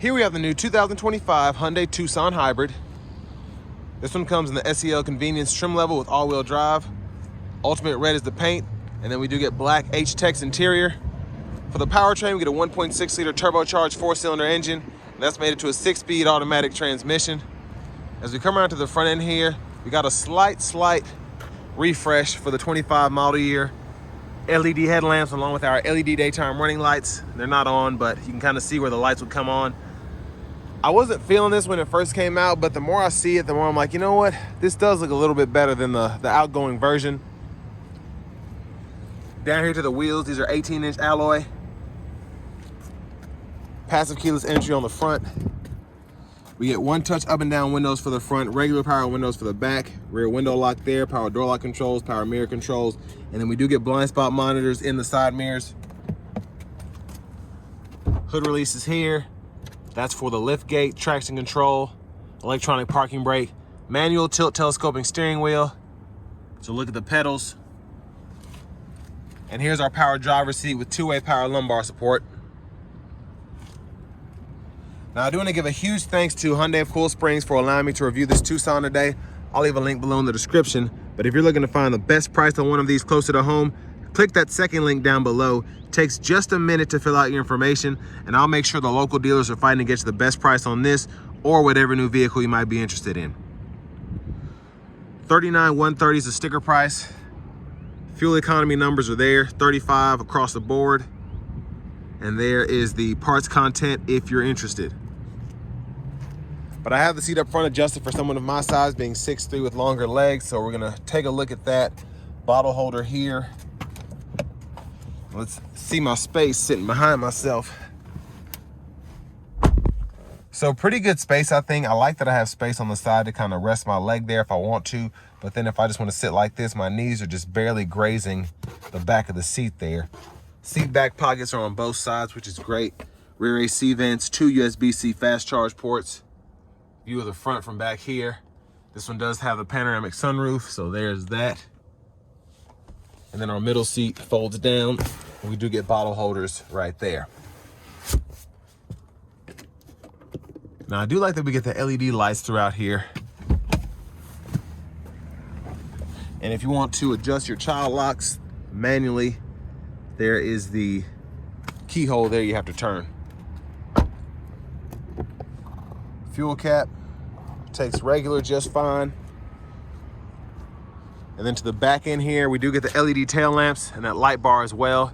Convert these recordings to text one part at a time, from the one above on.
Here we have the new 2025 Hyundai Tucson Hybrid. This one comes in the SEL Convenience trim level with all-wheel drive. Ultimate red is the paint, and then we do get black H-Tex interior. For the powertrain, we get a 1.6-liter turbocharged 4-cylinder engine, and that's made it to a 6-speed automatic transmission. As we come around to the front end here, we got a slight refresh for the 25 model year. LED headlamps along with our LED daytime running lights. They're not on, but you can kind of see where the lights would come on. I wasn't feeling this when it first came out, but the more I see it, the more I'm like, you know what? This does look a little bit better than the outgoing version. Down here to the wheels, these are 18-inch alloy. Passive keyless entry on the front. We get one-touch up and down windows for the front, regular power windows for the back, rear window lock there, power door lock controls, power mirror controls, and then we do get blind spot monitors in the side mirrors. Hood releases here. That's for the lift gate, traction control, electronic parking brake, manual tilt telescoping steering wheel. So look at the pedals. And here's our power driver's seat with two-way power lumbar support. Now I do want to give a huge thanks to Hyundai of Cool Springs for allowing me to review this Tucson today. I'll leave a link below in the description, but if you're looking to find the best price on one of these closer to home, click that second link down below. It takes just a minute to fill out your information, and I'll make sure the local dealers are fighting to get you the best price on this or whatever new vehicle you might be interested in. $39,130 is the sticker price. Fuel economy numbers are there, 35 across the board. And there is the parts content if you're interested. But I have the seat up front adjusted for someone of my size, being 6'3" with longer legs. So we're gonna take a look at that. Bottle holder here. Let's see my space sitting behind myself. So pretty good space, I think. I like that I have space on the side to kind of rest my leg there if I want to. But then if I just want to sit like this, my knees are just barely grazing the back of the seat there. Seat back pockets are on both sides, which is great. Rear AC vents, 2 USB-C fast charge ports. View of the front from back here. This one does have a panoramic sunroof, so there's that. And then our middle seat folds down. And we do get bottle holders right there. Now I do like that we get the LED lights throughout here. And if you want to adjust your child locks manually, there is the keyhole there you have to turn. Fuel cap takes regular just fine. And then to the back end here, we do get the LED tail lamps and that light bar as well.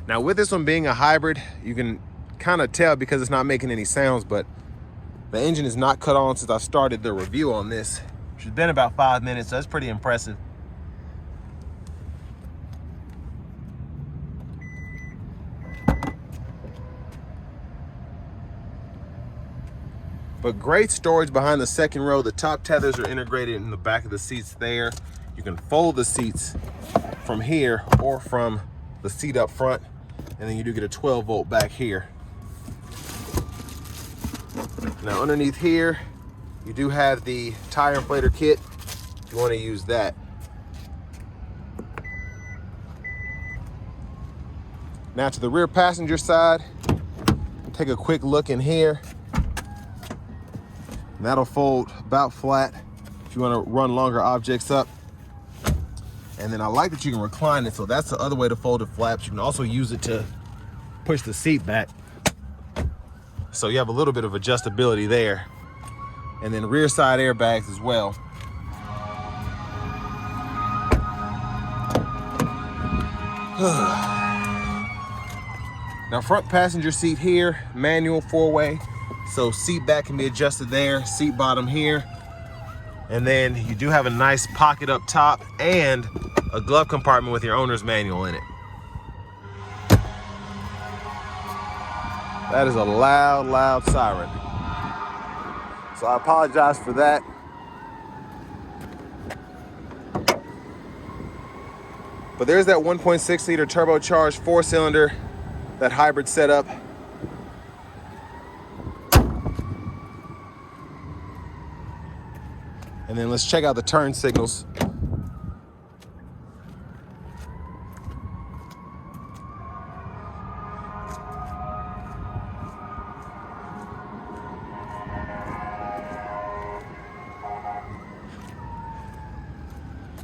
Now with this one being a hybrid, you can kind of tell because it's not making any sounds, but the engine is not cut on since I started the review on this, which has been about 5 minutes, so that's pretty impressive. But great storage behind the second row. The top tethers are integrated in the back of the seats there. You can fold the seats from here or from the seat up front. And then you do get a 12-volt back here. Now underneath here, you do have the tire inflator kit if you want to use that. Now to the rear passenger side, take a quick look in here. And that'll fold about flat if you want to run longer objects up. And then I like that you can recline it, so that's the other way to fold it flat. But you can also use it to push the seat back. So you have a little bit of adjustability there. And then rear side airbags as well. Now front passenger seat here, manual 4-way. So seat back can be adjusted there, seat bottom here. And then you do have a nice pocket up top and a glove compartment with your owner's manual in it. That is a loud siren. So I apologize for that. But there's that 1.6-liter turbocharged 4-cylinder, that hybrid setup. And then let's check out the turn signals.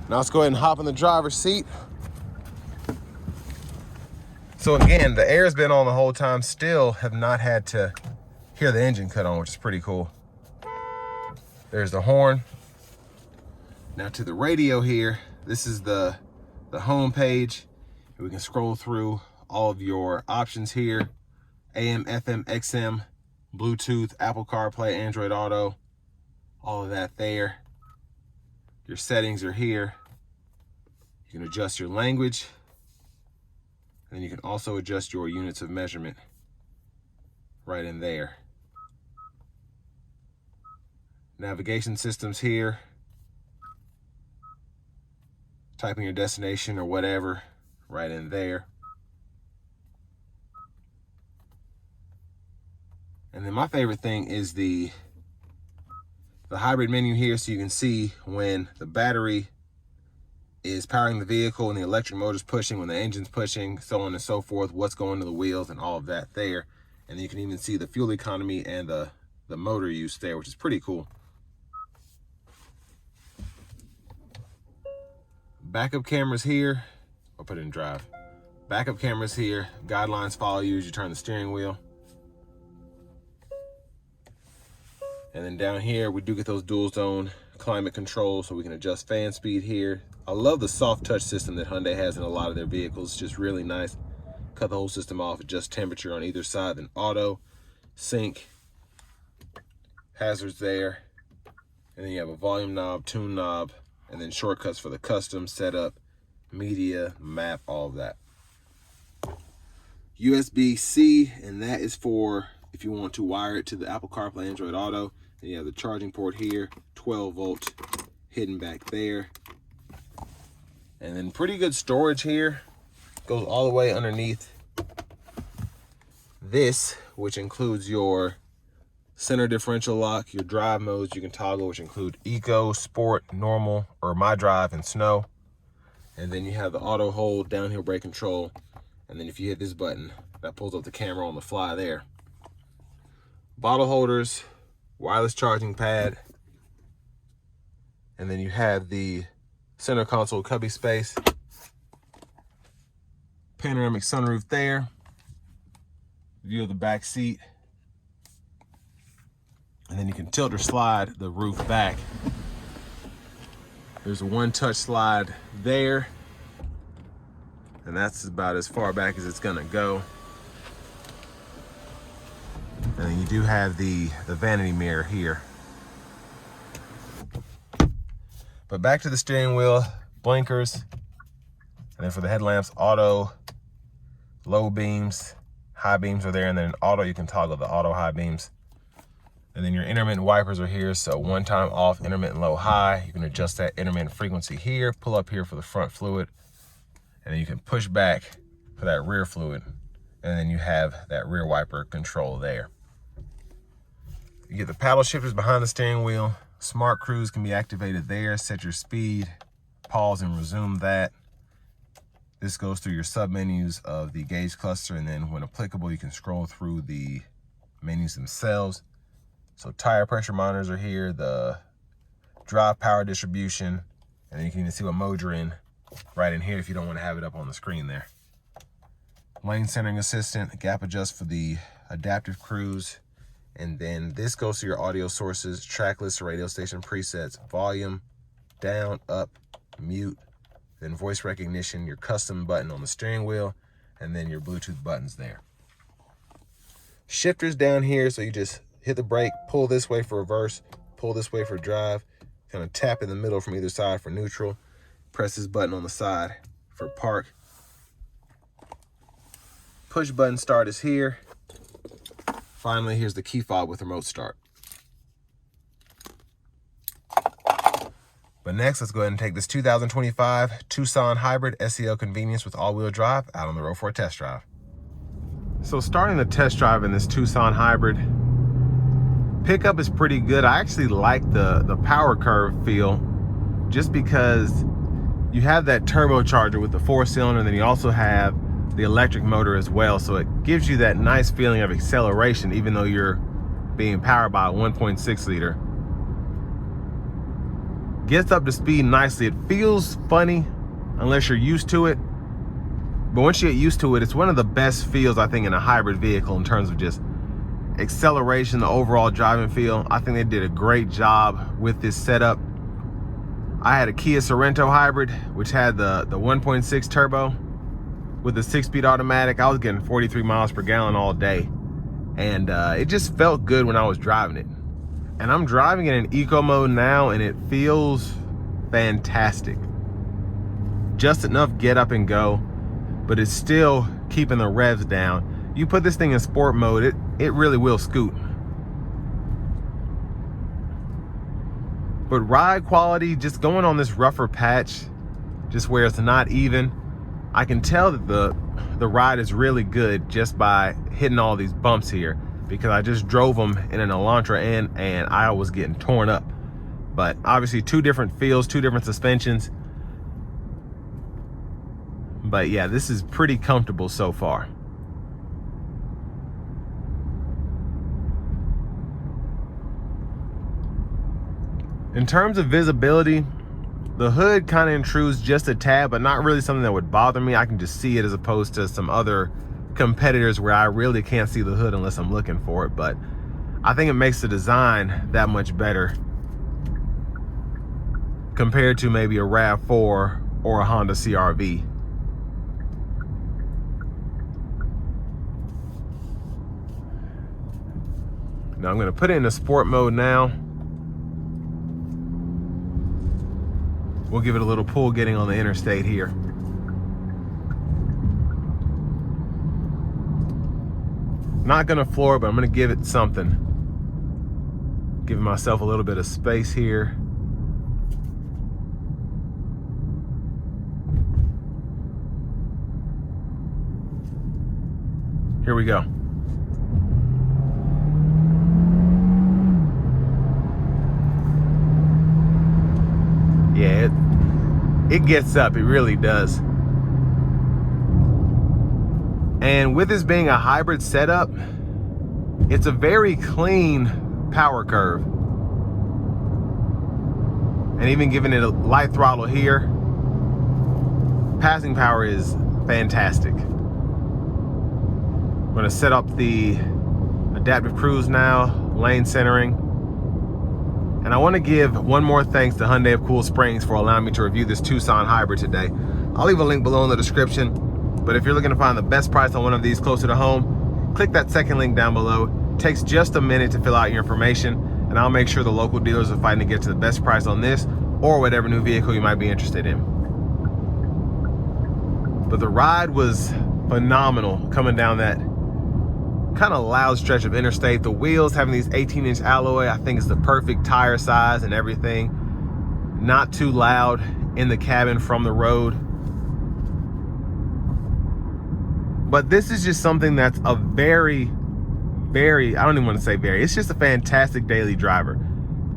Now let's go ahead and hop in the driver's seat. So again, the air's been on the whole time, still have not had to hear the engine cut on, which is pretty cool. There's the horn. Now to the radio here, this is the home page. We can scroll through all of your options here. AM, FM, XM, Bluetooth, Apple CarPlay, Android Auto, all of that there. Your settings are here. You can adjust your language. And you can also adjust your units of measurement right in there. Navigation systems here. Typing your destination or whatever right in there. And then my favorite thing is the hybrid menu here, so you can see when the battery is powering the vehicle and the electric motor's pushing, when the engine's pushing, so on and so forth, what's going to the wheels and all of that there. And you can even see the fuel economy and the motor use there, which is pretty cool. Backup cameras here. I'll put it in drive. Backup cameras here. Guidelines follow you as you turn the steering wheel. And then down here, we do get those dual zone climate control, so we can adjust fan speed here. I love the soft touch system that Hyundai has in a lot of their vehicles. It's just really nice. Cut the whole system off, adjust temperature on either side, then auto, sync, hazards there. And then you have a volume knob, tune knob, and then shortcuts for the custom setup, media, map, all of that. USB-C, and that is for if you want to wire it to the Apple CarPlay, Android Auto. Then you have the charging port here, 12 volts hidden back there. And then pretty good storage here. Goes all the way underneath this, which includes your center differential lock, your drive modes you can toggle, which include Eco, Sport, Normal, or My Drive, and Snow. And then you have the auto hold, downhill brake control. And then if you hit this button, that pulls up the camera on the fly there. Bottle holders, wireless charging pad. And then you have the center console cubby space. Panoramic sunroof there. View of the back seat. And then you can tilt or slide the roof back. There's a one-touch slide there. And that's about as far back as it's gonna go. And then you do have the vanity mirror here. But back to the steering wheel, blinkers. And then for the headlamps, auto, low beams, high beams are there. And then in auto, you can toggle the auto high beams. And then your intermittent wipers are here. So one time off, intermittent low high. You can adjust that intermittent frequency here, pull up here for the front fluid. And then you can push back for that rear fluid. And then you have that rear wiper control there. You get the paddle shifters behind the steering wheel. Smart cruise can be activated there. Set your speed, pause and resume that. This goes through your sub menus of the gauge cluster, and then when applicable, you can scroll through the menus themselves. So tire pressure monitors are here, the drive power distribution, and then you can even see what mode you're in right in here if you don't want to have it up on the screen there. Lane centering assistant, gap adjust for the adaptive cruise. And then this goes to your audio sources, track list, radio station presets, volume, down, up, mute, then voice recognition, your custom button on the steering wheel, and then your Bluetooth buttons there. Shifters down here, so you just hit the brake, pull this way for reverse, pull this way for drive, kind of tap in the middle from either side for neutral, press this button on the side for park. Push button start is here. Finally, here's the key fob with remote start. But next, let's go ahead and take this 2025 Tucson Hybrid SEL Convenience with all-wheel drive out on the road for a test drive. So starting the test drive in this Tucson Hybrid, pickup is pretty good. I actually like the power curve feel, just because you have that turbocharger with the 4-cylinder, and then you also have the electric motor as well, so it gives you that nice feeling of acceleration even though you're being powered by a 1.6 liter. gets up to speed nicely. It feels funny unless you're used to it, but once you get used to it, it's one of the best feels, I think, in a hybrid vehicle in terms of just acceleration, the overall driving feel. I think they did a great job with this setup. I had a Kia Sorento hybrid, which had the 1.6 turbo with a 6-speed automatic. I was getting 43 miles per gallon all day, and it just felt good when I was driving it. And I'm driving it in eco mode now, and it feels fantastic. Just enough get up and go, but it's still keeping the revs down. You put this thing in sport mode, it really will scoot. But ride quality, just going on this rougher patch, just where it's not even, I can tell that the ride is really good just by hitting all these bumps here, because I just drove them in an Elantra and I was getting torn up. But obviously 2 different feels, 2 different suspensions. But yeah, this is pretty comfortable so far. In terms of visibility, the hood kind of intrudes just a tad, but not really something that would bother me. I can just see it, as opposed to some other competitors where I really can't see the hood unless I'm looking for it. But I think it makes the design that much better compared to maybe a RAV4 or a Honda CR-V. Now I'm going to put it in the sport mode now. We'll give it a little pull getting on the interstate here. Not gonna floor it, but I'm gonna give it something. Giving myself a little bit of space here. Here we go. Yeah, it gets up, it really does. And with this being a hybrid setup, it's a very clean power curve. And even giving it a light throttle here, passing power is fantastic. I'm gonna set up the adaptive cruise now, lane centering. And I want to give one more thanks to Hyundai of Cool Springs for allowing me to review this Tucson Hybrid today. I'll leave a link below in the description, but if you're looking to find the best price on one of these closer to home, click that second link down below. It takes just a minute to fill out your information, and I'll make sure the local dealers are fighting to get to the best price on this or whatever new vehicle you might be interested in. But the ride was phenomenal coming down that kind of loud stretch of interstate. The wheels having these 18-inch alloy, I think is the perfect tire size and everything. Not too loud in the cabin from the road. But this is just something that's a very, I don't even want to say very, it's just a fantastic daily driver.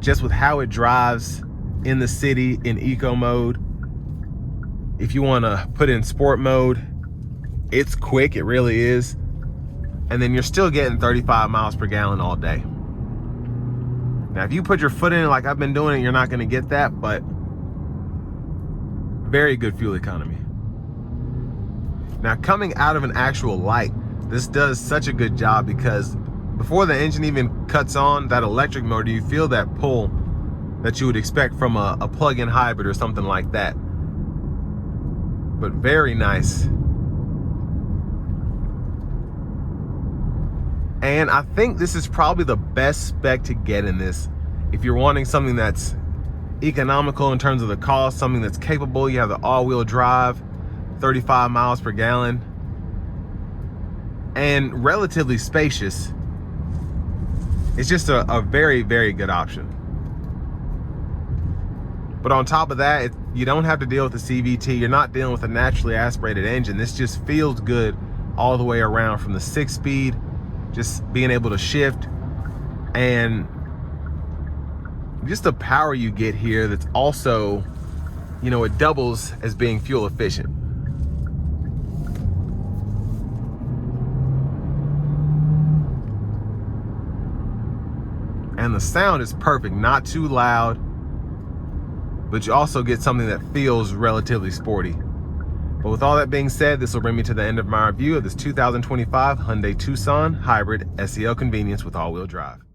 Just with how it drives in the city in eco mode. If you want to put it in sport mode, it's quick, it really is. And then you're still getting 35 miles per gallon all day. Now, if you put your foot in it like I've been doing it, you're not going to get that, but very good fuel economy. Now, coming out of an actual light, this does such a good job, because before the engine even cuts on, that electric motor, you feel that pull that you would expect from a plug-in hybrid or something like that. But very nice. And I think this is probably the best spec to get in this. If you're wanting something that's economical in terms of the cost, something that's capable, you have the all-wheel drive, 35 miles per gallon, and relatively spacious. It's just a very, very good option. But on top of that, you don't have to deal with the CVT. You're not dealing with a naturally aspirated engine. This just feels good all the way around, from the 6-speed, just being able to shift, and just the power you get here that's also, you know, it doubles as being fuel efficient. And the sound is perfect, not too loud. but you also get something that feels relatively sporty. But with all that being said, this will bring me to the end of my review of this 2025 Hyundai Tucson Hybrid SEL Convenience with all-wheel drive.